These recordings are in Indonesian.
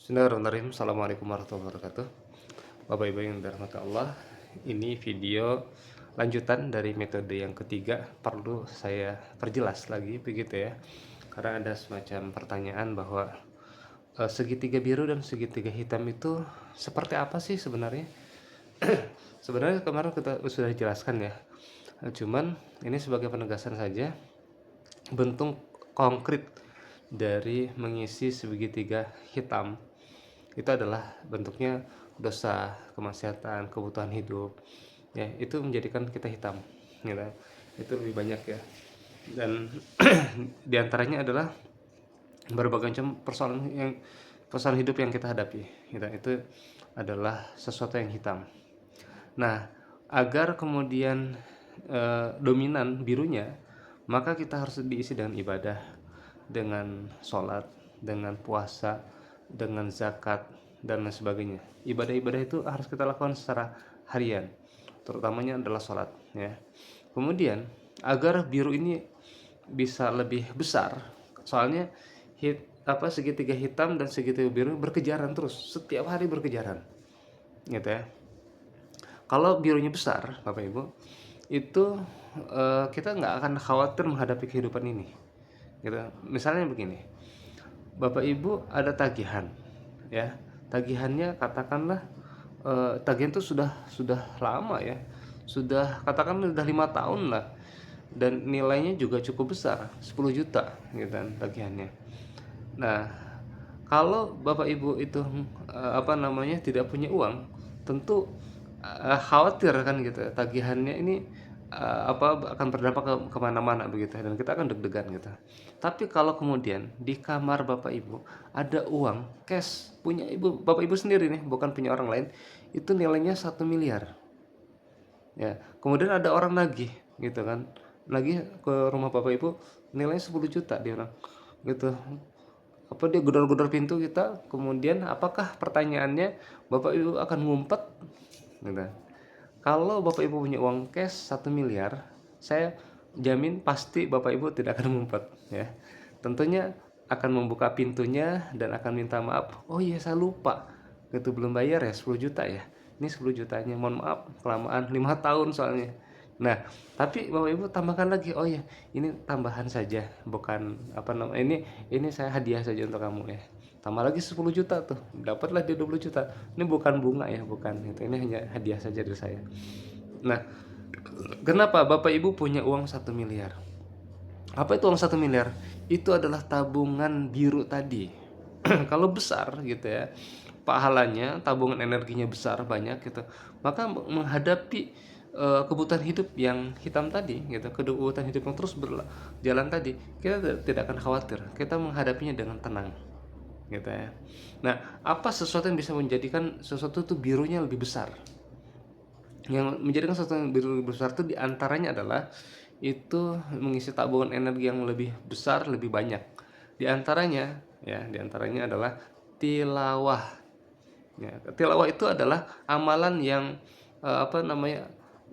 Bismillahirrahmanirrahim. Assalamualaikum warahmatullahi wabarakatuh. Bapak Ibu yang dirahmati Allah, ini video lanjutan dari metode yang ketiga. Perlu saya perjelas lagi begitu ya, karena ada semacam pertanyaan bahwa segitiga biru dan segitiga hitam itu seperti apa sih sebenarnya? Sebenarnya kemarin kita sudah jelaskan ya, cuman ini sebagai penegasan saja. Bentuk konkret dari mengisi segitiga hitam itu adalah bentuknya dosa, kemaksiatan, kebutuhan hidup ya, itu menjadikan kita hitam gitu. Itu lebih banyak ya, dan diantaranya adalah berbagai macam persoalan hidup yang kita hadapi gitu. Itu adalah sesuatu yang hitam. Nah, agar kemudian dominan birunya, maka kita harus diisi dengan ibadah, dengan sholat, dengan puasa, dengan zakat, dan lain sebagainya. Ibadah-ibadah itu harus kita lakukan secara harian, terutamanya adalah sholat ya. Kemudian agar biru ini bisa lebih besar, soalnya segitiga hitam dan segitiga biru berkejaran terus, setiap hari berkejaran gitu ya. Kalau birunya besar, Bapak Ibu, itu kita nggak akan khawatir menghadapi kehidupan ini. Gitu. Misalnya begini, Bapak Ibu ada tagihan, ya, tagihannya katakanlah tagihan itu sudah lama ya, sudah katakan sudah 5 tahun lah, dan nilainya juga cukup besar, 10 juta gitu kan tagihannya. Nah, kalau Bapak Ibu itu tidak punya uang, tentu khawatir kan gitu, tagihannya ini akan berdampak kemana-mana begitu, dan kita akan deg-degan gitu. Tapi kalau kemudian di kamar Bapak Ibu ada uang cash punya Bapak Ibu sendiri nih, bukan punya orang lain, itu nilainya 1 miliar ya, kemudian ada orang nagih gitu kan, nagih ke rumah Bapak Ibu nilainya 10 juta dia orang gitu. Dia gedor-gedor pintu kita, kemudian apakah pertanyaannya Bapak Ibu akan ngumpet gitu? Kalau Bapak Ibu punya uang cash 1 miliar, saya jamin pasti Bapak Ibu tidak akan ngumpet ya. Tentunya akan membuka pintunya dan akan minta maaf. Oh iya, saya lupa, gitu, belum bayar ya 10 juta ya, ini 10 jutanya, mohon maaf kelamaan 5 tahun soalnya. Nah, tapi Bapak Ibu tambahkan lagi, oh ya, ini tambahan saja, bukan ini saya hadiah saja untuk kamu ya. Tambah lagi 10 juta tuh, dapatlah dia 20 juta. Ini bukan bunga ya, bukan itu. Ini hanya hadiah saja dari saya. Nah, kenapa Bapak Ibu punya uang 1 miliar? Apa itu uang 1 miliar? Itu adalah tabungan biru tadi. Kalau besar gitu ya, pahalanya, tabungan energinya besar banyak gitu, maka menghadapi kebutuhan hidup yang hitam tadi gitu, kebutuhan hidup yang terus berjalan tadi, kita tidak akan khawatir, kita menghadapinya dengan tenang gitu ya. Nah, apa sesuatu yang bisa menjadikan sesuatu itu birunya lebih besar? Yang menjadikan sesuatu yang biru lebih besar itu diantaranya adalah itu mengisi tabungan energi yang lebih besar, lebih banyak. Diantaranya adalah tilawah. Ya, tilawah itu adalah amalan yang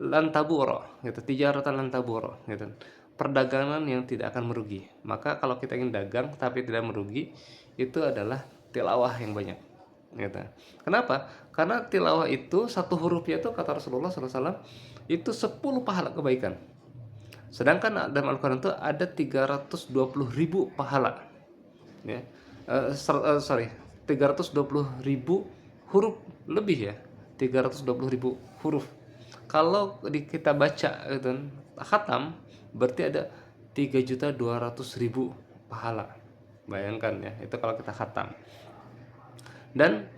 lantaburo, gitu, tijaratan lantaburo, gitu. Perdagangan yang tidak akan merugi. Maka kalau kita ingin dagang tapi tidak merugi, itu adalah tilawah yang banyak. Gitu. Kenapa? Karena tilawah itu satu hurufnya itu kata Rasulullah SAW itu 10 pahala kebaikan. Sedangkan dalam Al-Quran itu ada 320.000 pahala. Ya. 320.000 huruf lebih ya. 320.000 huruf. Kalau kita baca gitu, khatam, berarti ada 3.200.000 pahala. Bayangkan ya, itu kalau kita khatam. Dan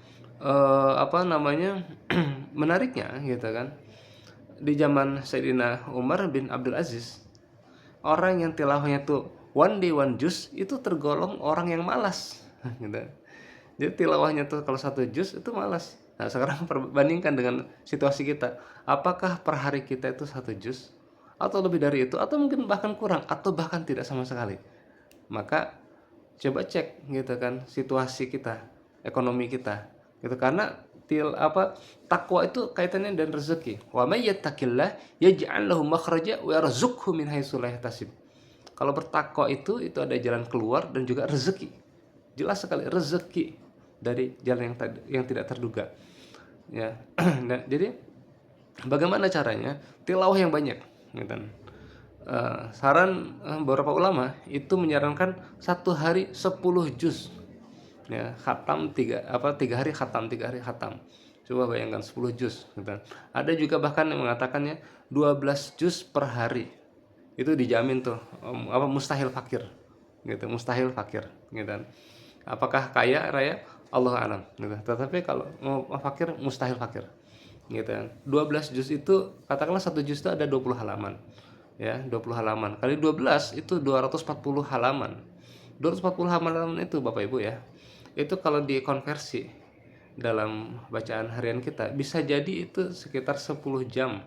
menariknya gitu kan, di zaman Sayyidina Umar bin Abdul Aziz, orang yang tilawahnya tuh one day one juz itu tergolong orang yang malas gitu. Jadi tilawahnya tuh kalau 1 juz itu malas. Nah, sekarang perbandingkan dengan situasi kita, apakah per hari kita itu 1 juz atau lebih dari itu, atau mungkin bahkan kurang, atau bahkan tidak sama sekali. Maka coba cek gitu kan situasi kita, ekonomi kita gitu. Karena takwa itu kaitannya dengan rezeki. Wa may yattaqillah yaj'al lahu makhraja wa yarzuqhu min haitsu la yahtasib. Kalau bertakwa itu ada jalan keluar dan juga rezeki. Jelas sekali rezeki dari jalan yang tidak terduga. Ya. Nah, jadi bagaimana caranya? Tilawah yang banyak, gitu. Saran beberapa ulama itu menyarankan satu hari 10 juz, ya, khatam tiga hari khatam, 3 hari khatam. Coba bayangkan 10 juz, gitu. Ada juga bahkan yang mengatakannya 12 juz per hari. Itu dijamin tuh mustahil fakir, gitu, mustahil fakir, gitu. Apakah kaya raya, Allah alam, gitu. Tetapi kalau mau fakir, mustahil fakir, gitu. 12 juz itu katakanlah satu juz itu ada 20 halaman, ya, 20 halaman kali 12 itu 240 halaman. 240 halaman itu Bapak Ibu ya, itu kalau dikonversi dalam bacaan harian kita bisa jadi itu sekitar 10 jam,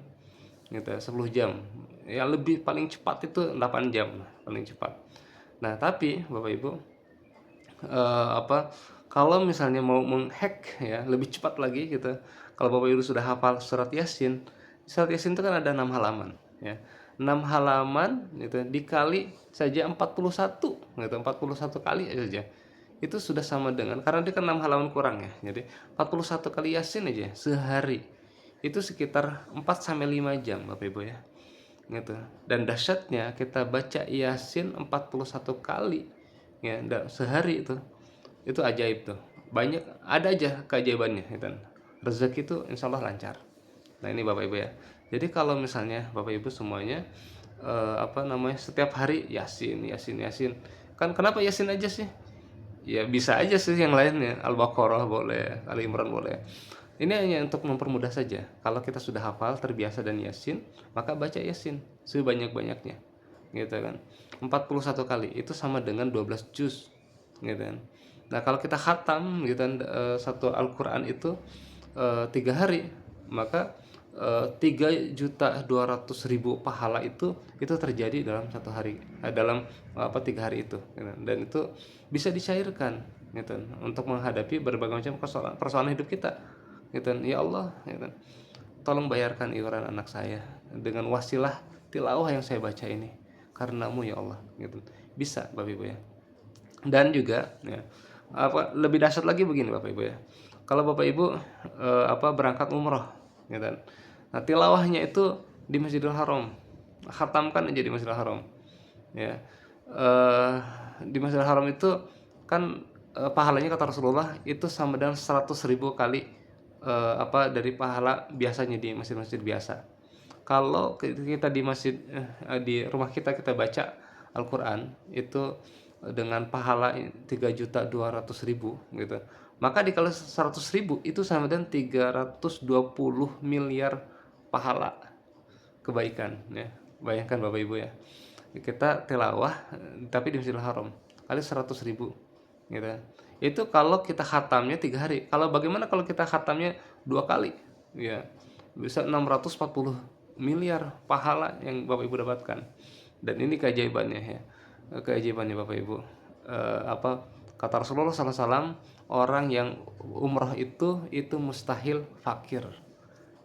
gitu, 10 jam. Ya lebih paling cepat itu 8 jam paling cepat. Nah, tapi Bapak Ibu, apa, kalau misalnya mau menghack ya lebih cepat lagi gitu, kalau Bapak Ibu sudah hafal surat Yasin itu kan ada 6 halaman, ya. 6 halaman gitu dikali saja 41 gitu, 41 kali saja. Itu sudah sama dengan, karena dia kan 6 halaman kurang ya. Jadi 41 kali Yasin aja sehari. Itu sekitar 4 sampai 5 jam Bapak Ibu ya. Gitu. Dan dahsyatnya kita baca Yasin 41 kali ya sehari itu ajaib tuh. Banyak ada aja keajaibannya gitu. Rezeki itu insya Allah lancar. Nah, ini Bapak Ibu ya. Jadi kalau misalnya Bapak Ibu semuanya setiap hari Yasin, Yasin, Yasin. Kan kenapa Yasin aja sih? Ya bisa aja sih yang lainnya, Al-Baqarah boleh, Ali Imran boleh. Ini hanya untuk mempermudah saja. Kalau kita sudah hafal, terbiasa dan Yasin, maka baca Yasin sebanyak-banyaknya. Gitu kan. 41 kali itu sama dengan 12 juz, gitu kan. Nah, kalau kita khatam gitu kan, satu Al-Qur'an itu 3 hari, maka 3.200.000 pahala itu terjadi dalam satu hari, dalam 3 hari itu, gitu. Dan itu bisa dicairkan, gitu, untuk menghadapi berbagai macam persoalan hidup kita, gitu. Ya Allah, gitu, tolong bayarkan iuran anak saya dengan wasilah tilawah yang saya baca ini, karenamu ya Allah, gitu. Bisa Bapak Ibu ya. Dan juga ya, lebih dahsyat lagi begini Bapak Ibu ya. Kalau Bapak Ibu berangkat umroh, gitu. Nah, tilawahnya itu di Masjidil Haram. Khatamkan aja di Masjidil Haram. Ya. Di Masjidil Haram itu kan pahalanya kata Rasulullah itu sama dengan 100.000 kali dari pahala biasanya di masjid-masjid biasa. Kalau kita di masjid di rumah kita baca Al-Qur'an itu dengan pahala 3.200.000 gitu. Maka dikali 100.000 itu sama dengan 320 miliar pahala kebaikan ya. Bayangkan Bapak Ibu ya. Kita tilawah tapi di Masjidil Haram kali 100.000 gitu. Itu kalau kita khatamnya 3 hari. Kalau bagaimana kalau kita khatamnya 2 kali? Ya, bisa 640 miliar pahala yang Bapak Ibu dapatkan. Dan ini keajaibannya ya. Keajaibannya Bapak Ibu. Kata Rasulullah SAW, orang yang umrah itu mustahil fakir.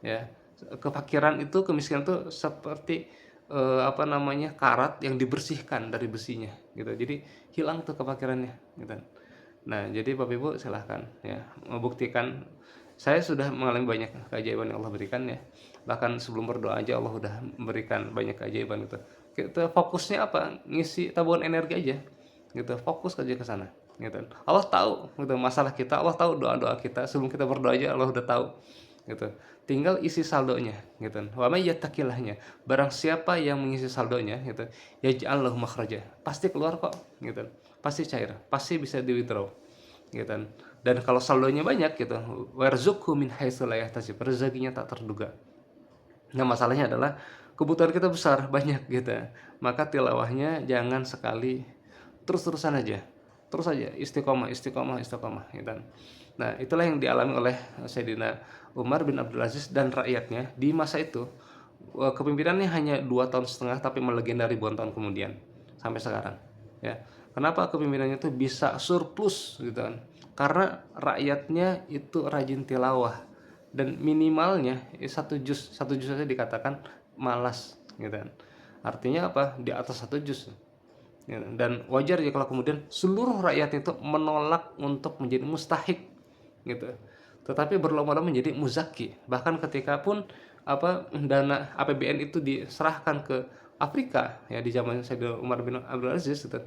Ya, kefakiran itu, kemiskinan itu seperti karat yang dibersihkan dari besinya gitu. Jadi hilang tuh kefakirannya gitu. Nah, jadi Bapak Ibu silahkan ya membuktikan. Saya sudah mengalami banyak keajaiban yang Allah berikan ya. Bahkan sebelum berdoa aja Allah udah memberikan banyak keajaiban gitu. Kita fokusnya apa? Ngisi tabungan energi aja gitu. Fokus aja ke sana gitu. Allah tahu gitu masalah kita, Allah tahu doa-doa kita. Sebelum kita berdoa aja Allah udah tahu gitu. Tinggal isi saldonya gitu. Wa may yattaqillahnya. Barang siapa yang mengisi saldonya gitu, yaj'al lahu makhraja. Pasti keluar kok gitu. Pasti cair, pasti bisa di withdraw gitu. Dan kalau saldonya banyak gitu, warzuqhu min haitsu la yahtasib. Rezekinya tak terduga. Nah, masalahnya adalah kebutuhan kita besar, banyak gitu. Maka tilawahnya jangan sekali, terus-terusan aja. Terus aja istiqomah gitu. Nah, itulah yang dialami oleh Sayyidina Umar bin Abdul Aziz dan rakyatnya di masa itu. Kepemimpinannya hanya 2 tahun setengah tapi melegenda ribuan tahun kemudian sampai sekarang. Ya, kenapa kepemimpinannya itu bisa surplus gitu kan? Karena rakyatnya itu rajin tilawah dan minimalnya satu juz saja dikatakan malas gitu kan. Artinya apa? Di atas 1 juz. Dan wajar ya kalau kemudian seluruh rakyat itu menolak untuk menjadi mustahik gitu. Tetapi berlomba-lomba menjadi muzaki. Bahkan ketika pun dana APBN itu diserahkan ke Afrika ya di zaman Sayyidina Umar bin Abdul Aziz gitu.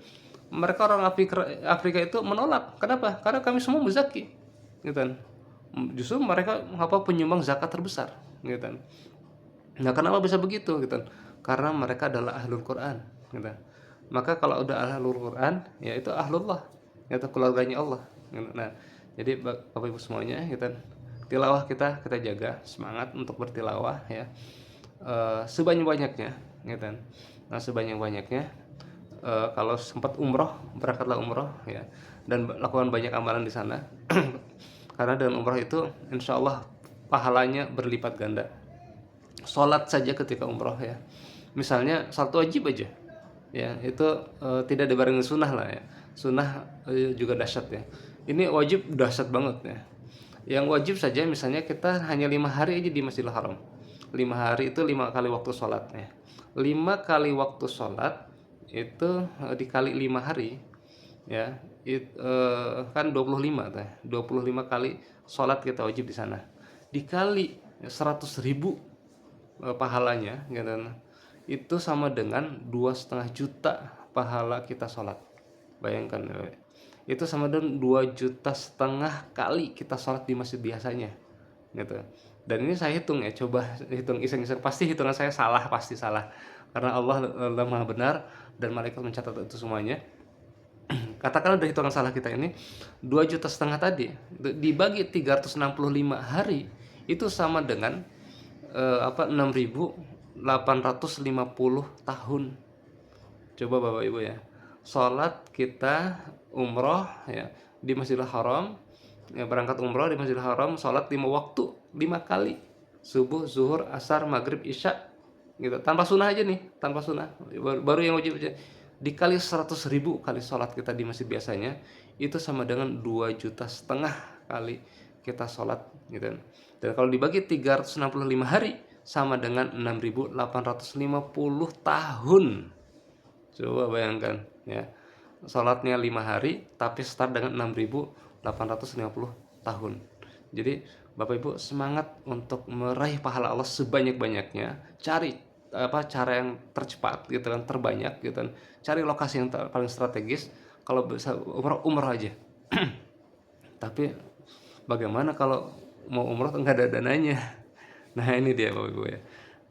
Mereka orang Afrika itu menolak. Kenapa? Karena kami semua muzaki. Gitu. Justru mereka penyumbang zakat terbesar gitu. Nah, kenapa bisa begitu gitu? Karena mereka adalah ahlul Quran gitu. Maka kalau udah ahlul Quran, ya itu ahlullah, yaitu keluarganya Allah gitu. Nah, jadi Bapak Ibu semuanya gitu, tilawah kita jaga semangat untuk bertilawah ya. Sebanyak-banyaknya gitu. Nah, sebanyak-banyaknya kalau sempat umroh, berangkatlah umroh ya, dan lakukan banyak amalan di sana. Karena dengan umroh itu insya Allah pahalanya berlipat ganda. Sholat saja ketika umroh ya, misalnya satu wajib aja ya, itu tidak dibarengi sunnah lah ya. Sunnah juga dahsyat ya, ini wajib dahsyat banget ya. Yang wajib saja misalnya kita hanya 5 hari aja di Masjidil Haram. 5 hari itu 5 kali waktu sholat ya. 5 kali waktu sholat itu dikali 5 hari ya, kan 25 teh. 25 kali sholat kita wajib di sana, dikali 100.000 pahalanya gitu. Itu sama dengan 2,5 juta pahala kita sholat. Bayangkan itu sama dengan 2,5 juta kali kita sholat di masjid biasanya gitu. Dan ini saya hitung ya, coba hitung iseng-iseng, pasti hitungan saya salah, pasti salah, karena Allah Maha benar dan malaikat mencatat itu semuanya. Katakanlah dari hitungan salah kita ini 2,5 juta tadi dibagi 365 hari itu sama dengan 6.850 tahun. Coba Bapak Ibu ya, sholat kita umroh ya di Masjidil Haram ya, berangkat umroh di Masjidil Haram, sholat 5 waktu, 5 kali, subuh, zuhur, asar, maghrib, isya gitu, tanpa sunnah aja nih, tanpa sunnah, baru yang wajib aja, dikali 100.000 kali sholat kita di masjid biasanya, itu sama dengan 2,5 juta kali kita sholat gitu. Dan kalau dibagi 365 hari sama dengan 6.850 tahun. Coba bayangkan ya, sholatnya 5 hari tapi start dengan 6.850 tahun. Jadi Bapak Ibu semangat untuk meraih pahala Allah sebanyak-banyaknya. Cari cara yang tercepat gitu kan, terbanyak gitu kan. Cari lokasi yang paling strategis. Kalau bisa umrah aja. Tapi bagaimana kalau mau umroh nggak ada dananya? Nah ini dia Bapak Ibu ya.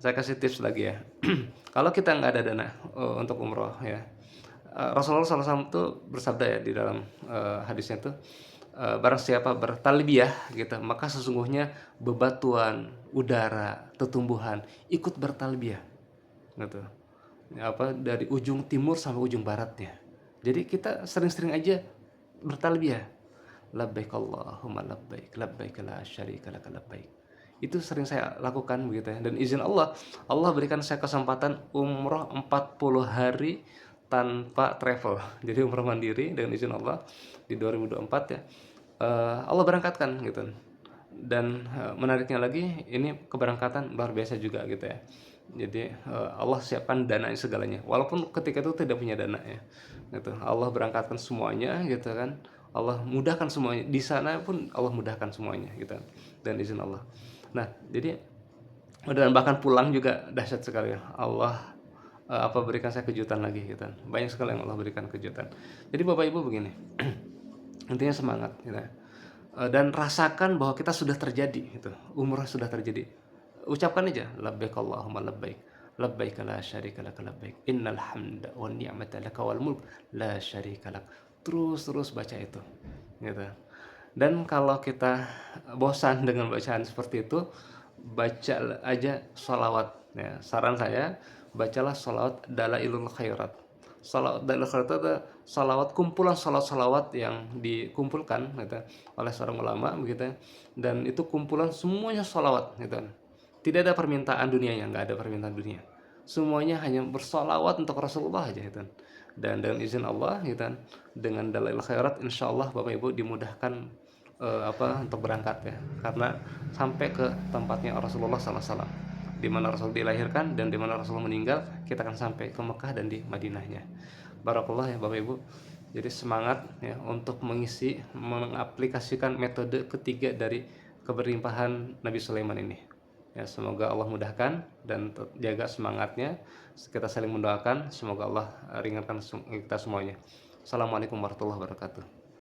Saya kasih tips lagi ya. Kalau kita nggak ada dana untuk umroh ya, Rasulullah SAW itu bersabda ya di dalam hadisnya itu, barang siapa bertalbiyah gitu, maka sesungguhnya bebatuan, udara, tumbuhan ikut bertalbiyah gitu. Dari ujung timur sampai ujung baratnya. Jadi kita sering-sering aja bertalbiyah. Labbaik Allahumma labbaik, labbaik la syarika laka labbaik. Itu sering saya lakukan begitu ya. Dan izin Allah, Allah berikan saya kesempatan umroh 40 hari tanpa travel. Jadi umroh mandiri dengan izin Allah di 2024 ya. Allah berangkatkan gitu. Dan menariknya lagi, ini keberangkatan luar biasa juga gitu ya. Jadi Allah siapkan dana segalanya. Walaupun ketika itu tidak punya dana ya. Gitu. Allah berangkatkan semuanya gitu kan. Allah mudahkan semuanya. Di sana pun Allah mudahkan semuanya gitu. Dan izin Allah. Nah, jadi dan bahkan pulang juga dahsyat sekali ya. Allah berikan saya kejutan lagi gitu. Banyak sekali yang Allah berikan kejutan. Jadi Bapak Ibu begini. Intinya semangat gitu. Dan rasakan bahwa kita sudah terjadi gitu. Umrah sudah terjadi. Ucapkan aja labbaik Allahumma labbaik. Labbaik la syarika lak labbaik. Innal hamda wan ni'mata lak wal mulk la syarika lak. Terus baca itu. Gitu. Dan kalau kita bosan dengan bacaan seperti itu, baca aja sholawat ya. Saran saya, bacalah sholawat Dalailul Khairat. Sholawat Dalailul Khairat itu sholawat, kumpulan sholawat yang dikumpulkan gitu, oleh seorang ulama begitu. Dan itu kumpulan semuanya sholawat gitu. Tidak ada permintaan dunianya, nggak ada permintaan dunia. Semuanya hanya bersolawat untuk Rasulullah aja gitu. Dan dengan izin Allah gitu, dengan Dalailul Khairat insya Allah Bapak Ibu dimudahkan untuk berangkat ya, karena sampai ke tempatnya Rasulullah SAW, di mana Rasul dilahirkan dan di mana Rasul meninggal, kita akan sampai ke Mekah dan di Madinahnya. Barakallah ya Bapak Ibu. Jadi semangat ya untuk mengaplikasikan metode ketiga dari keberlimpahan Nabi Sulaiman ini. Ya, semoga Allah mudahkan dan jaga semangatnya. Kita saling mendoakan, semoga Allah ringankan kita semuanya. Assalamualaikum warahmatullahi wabarakatuh.